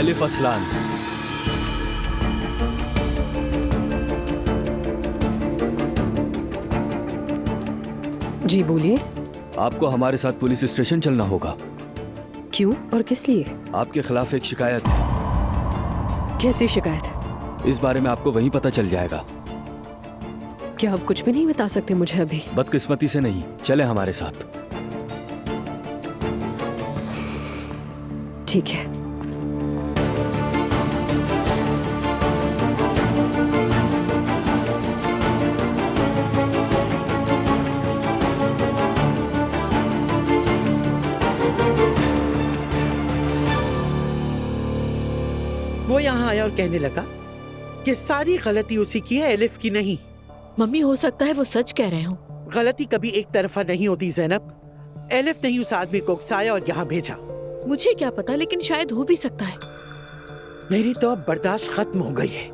Elif Aslan. जी बोलिए। आपको हमारे साथ पुलिस स्टेशन चलना होगा। क्यों और किस लिए? आपके खिलाफ एक शिकायत है। कैसी शिकायत? इस बारे में आपको वहीं पता चल जाएगा। क्या आप कुछ भी नहीं बता सकते मुझे अभी? बदकिस्मती से नहीं, चले हमारे साथ। ठीक है। वो यहाँ आया और कहने लगा कि सारी गलती उसी की है, एलिफ की नहीं। मम्मी हो सकता है वो सच कह रहे हो। गलती कभी एक तरफा नहीं होती ज़ैनब। एलिफ ने उस आदमी को उकसाया और यहाँ भेजा। मुझे क्या पता, लेकिन शायद हो भी सकता है। मेरी तो अब बर्दाश्त खत्म हो गई है।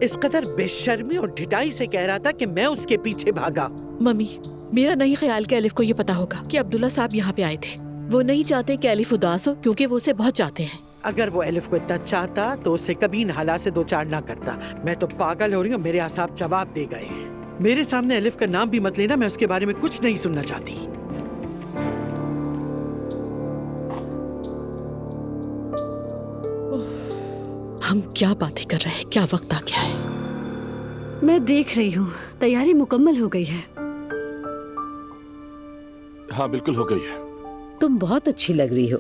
इस कदर बेशर्मी और ढिठाई से कह रहा था कि मैं उसके पीछे भागा। मम्मी, मेरा नहीं ख्याल कि एलिफ को ये पता होगा कि अब्दुल्ला साहब यहाँ पे आए थे। वो नहीं चाहते कि एलिफ उदास हो, क्योंकि वो उसे बहुत चाहते हैं। अगर वो एलिफ को इतना चाहता तो उसे कभी इन हालात से दो चार ना करता। मैं तो पागल हो रही हूँ, मेरे आसाब जवाब दे गए। मेरे सामने एलिफ का नाम भी मत लेना, मैं उसके बारे में कुछ नहीं सुनना चाहती। हम क्या बातें कर रहे हैं, क्या वक्त आ गया है। मैं देख रही हूँ तैयारी मुकम्मल हो गई है। हाँ बिल्कुल हो गई है। तुम बहुत अच्छी लग रही हो।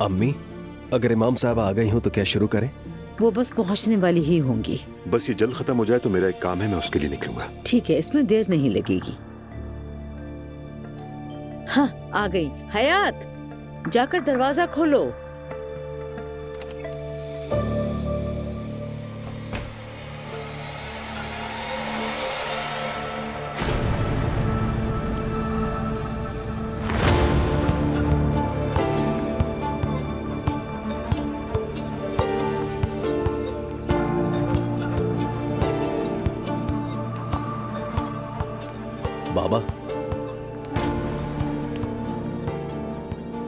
अम्मी, अगर इमाम साहब आ गई हूं तो क्या शुरू करें? वो बस पहुंचने वाली ही होंगी। बस ये जल्द खत्म हो जाए तो मेरा एक काम है, मैं उसके लिए निकलूंगा। ठीक है, इसमें देर नहीं लगेगी। हाँ, आ गई। हयात, जाकर दरवाजा खोलो। बाबा,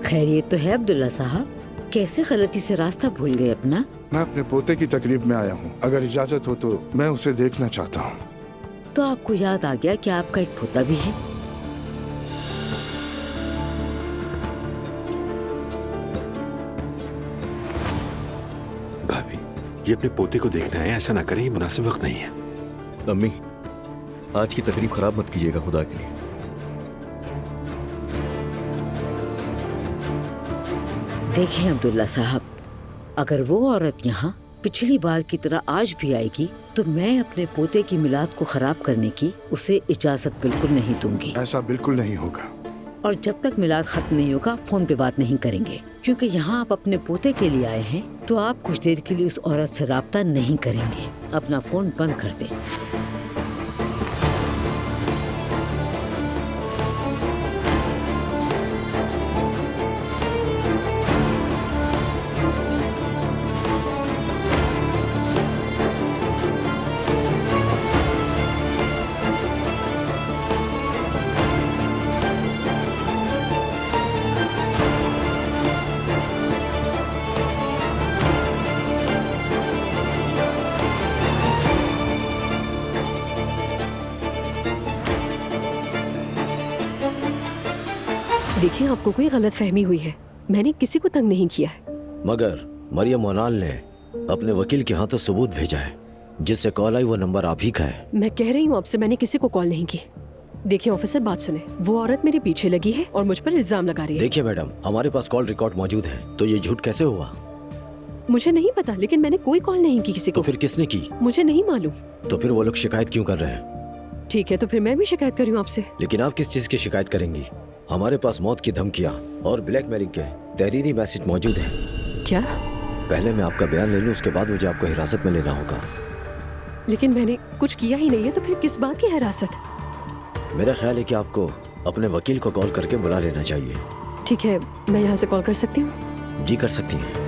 खैरियत तो है अब्दुल्ला साहब? कैसे गलती से रास्ता भूल गए अपना? मैं अपने पोते की तकरीब में आया हूँ, अगर इजाजत हो तो मैं उसे देखना चाहता हूँ। तो आपको याद आ गया कि आपका एक पोता भी है। भाभी, ये अपने पोते को देखना है, ऐसा ना करें, ये मुनासिब वक्त नहीं है। अम्मी, आज की तकरीब खराब मत कीजिएगा खुदा के लिए। देखें अब्दुल्ला साहब, अगर वो औरत यहाँ पिछली बार की तरह आज भी आएगी तो मैं अपने पोते की मिलाद को खराब करने की उसे इजाजत बिल्कुल नहीं दूंगी। ऐसा बिल्कुल नहीं होगा। और जब तक मिलाद खत्म नहीं होगा फोन पे बात नहीं करेंगे, क्योंकि यहाँ आप अपने पोते के लिए आए हैं तो आप कुछ देर के लिए उस औरत से राब्ता नहीं करेंगे। अपना फोन बंद कर दें। देखिए, आपको कोई गलत फहमी हुई है। मैंने किसी को तंग नहीं किया है। मगर मरियम मोनाल ने अपने वकील के हाथों सबूत भेजा है, जिससे कॉल आई वो नंबर आप ही का है। मैं कह रही हूँ आपसे, मैंने किसी को कॉल नहीं की। देखिए ऑफिसर, बात सुने, वो औरत मेरे पीछे लगी है और मुझ पर इल्जाम लगा रही है। देखिए मैडम, हमारे पास कॉल रिकॉर्ड मौजूद है, तो ये झूठ कैसे हुआ? मुझे नहीं पता, लेकिन मैंने कोई कॉल नहीं की किसी को। तो फिर किसने की? मुझे नहीं मालूम। तो फिर वो लोग शिकायत क्यों कर रहे हैं? ठीक है, तो फिर मैं भी शिकायत कर रही हूँ आपसे। लेकिन आप किस चीज की शिकायत करेंगी? हमारे पास मौत की धमकियाँ और ब्लैकमेलिंग के तहरीरी मैसेज मौजूद है। क्या? पहले मैं आपका बयान ले लूं, उसके बाद मुझे आपको हिरासत में लेना होगा। लेकिन मैंने कुछ किया ही नहीं है, तो फिर किस बात की हिरासत? मेरा ख्याल है कि आपको अपने वकील को कॉल करके बुला लेना चाहिए। ठीक है, मैं यहाँ से कॉल कर सकती हूँ? जी कर सकती हैं।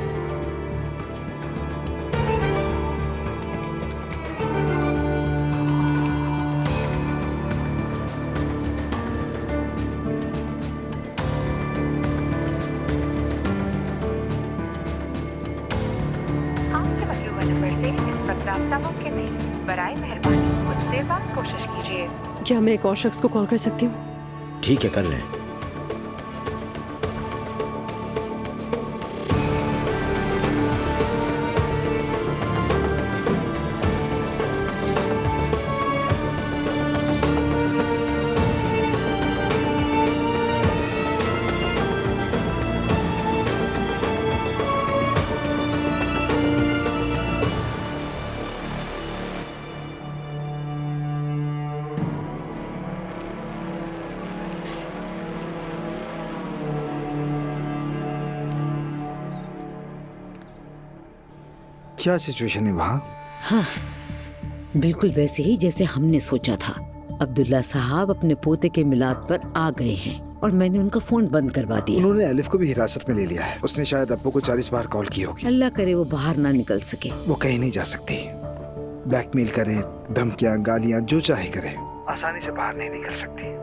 देर बाद कोशिश कीजिए। क्या मैं एक और शख्स को कॉल कर सकती हूँ? ठीक है, कर लें। क्या सिचुएशन है वहाँ? हाँ, बिल्कुल वैसे ही जैसे हमने सोचा था। अब्दुल्ला साहब अपने पोते के मिलाद पर आ गए हैं और मैंने उनका फोन बंद करवा दिया। उन्होंने एलिफ को भी हिरासत में ले लिया है। उसने शायद अब्बू को 40 बार कॉल की होगी। अल्लाह करे वो बाहर ना निकल सके। वो कहीं नहीं जा सकती। ब्लैकमेल करे, धमकियाँ, गालियाँ जो चाहे करे, आसानी से बाहर नहीं निकल सकती।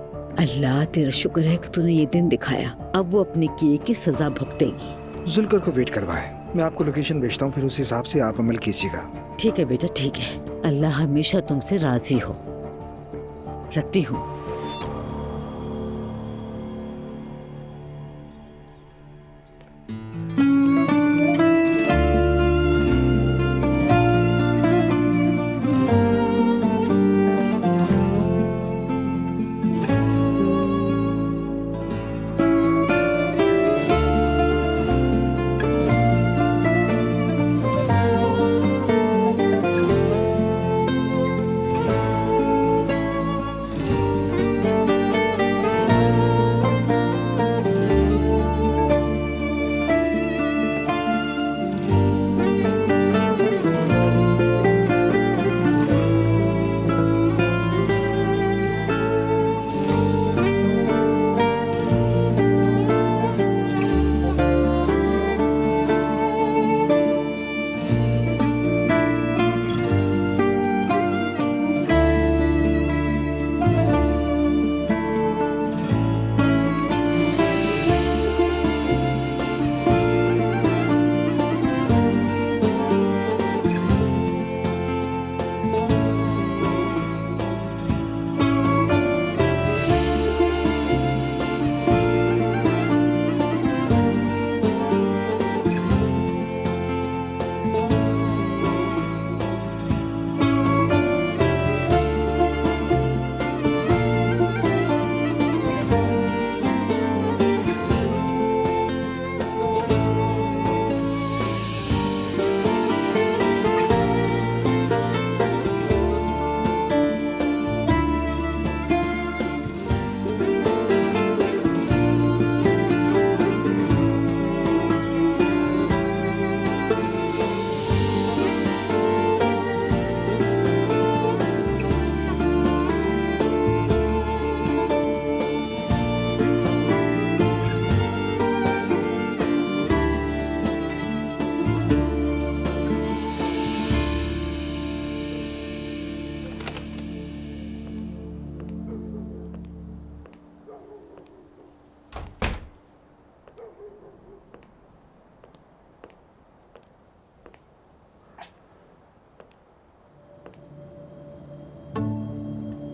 अल्लाह तेरा शुक्र है कि तूने ये दिन दिखाया। अब वो अपने किए की सजा भुगतेगी। जुल्कर को वेट करवाए। मैं आपको लोकेशन भेजता हूँ, फिर उस हिसाब से आप अमल कीजिएगा। ठीक है बेटा, ठीक है। अल्लाह हमेशा तुमसे राजी हो। रखती हूँ।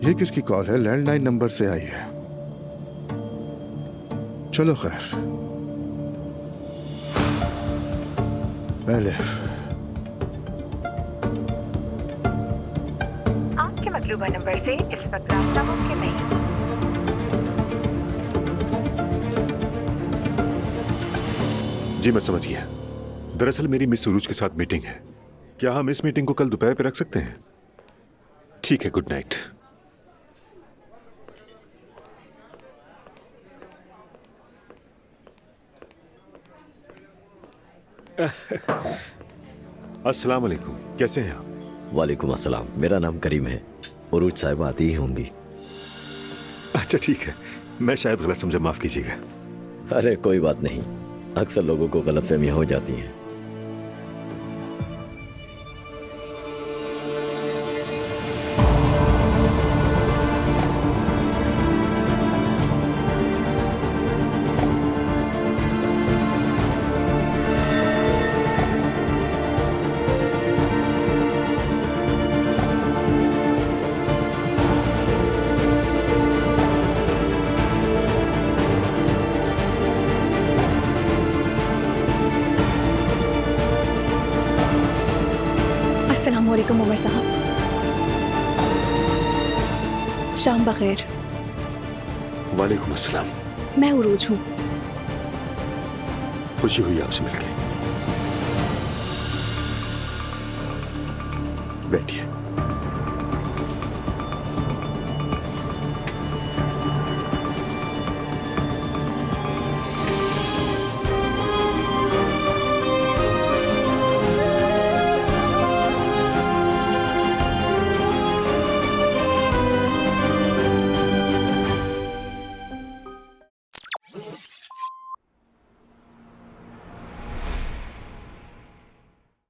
ये किसकी कॉल है? लैंडलाइन नंबर से आई है। चलो खैर। एलिफ, आपके मतलूबा नंबर से इस वक्त रास्ता मुमकिन नहीं। जी मैं समझ गया। दरअसल मेरी मिस सुरूज के साथ मीटिंग है। क्या हम इस मीटिंग को कल दोपहर पे रख सकते हैं? ठीक है, गुड नाइट। अस्सलाम वालेकुम, कैसे हैं आप? वालेकुम अस्सलाम। मेरा नाम करीम है। उरूज साहिबा आती ही होंगी। अच्छा ठीक है, मैं शायद गलत समझा, माफ कीजिएगा। अरे कोई बात नहीं, अक्सर लोगों को गलतफहमियां हो जाती हैं। वालेकुम उमर साहब। शाम बखैर। वालेकुम अस्सलाम। मैं उरूज हूँ। खुशी हुई आपसे मिलकर। बैठिए।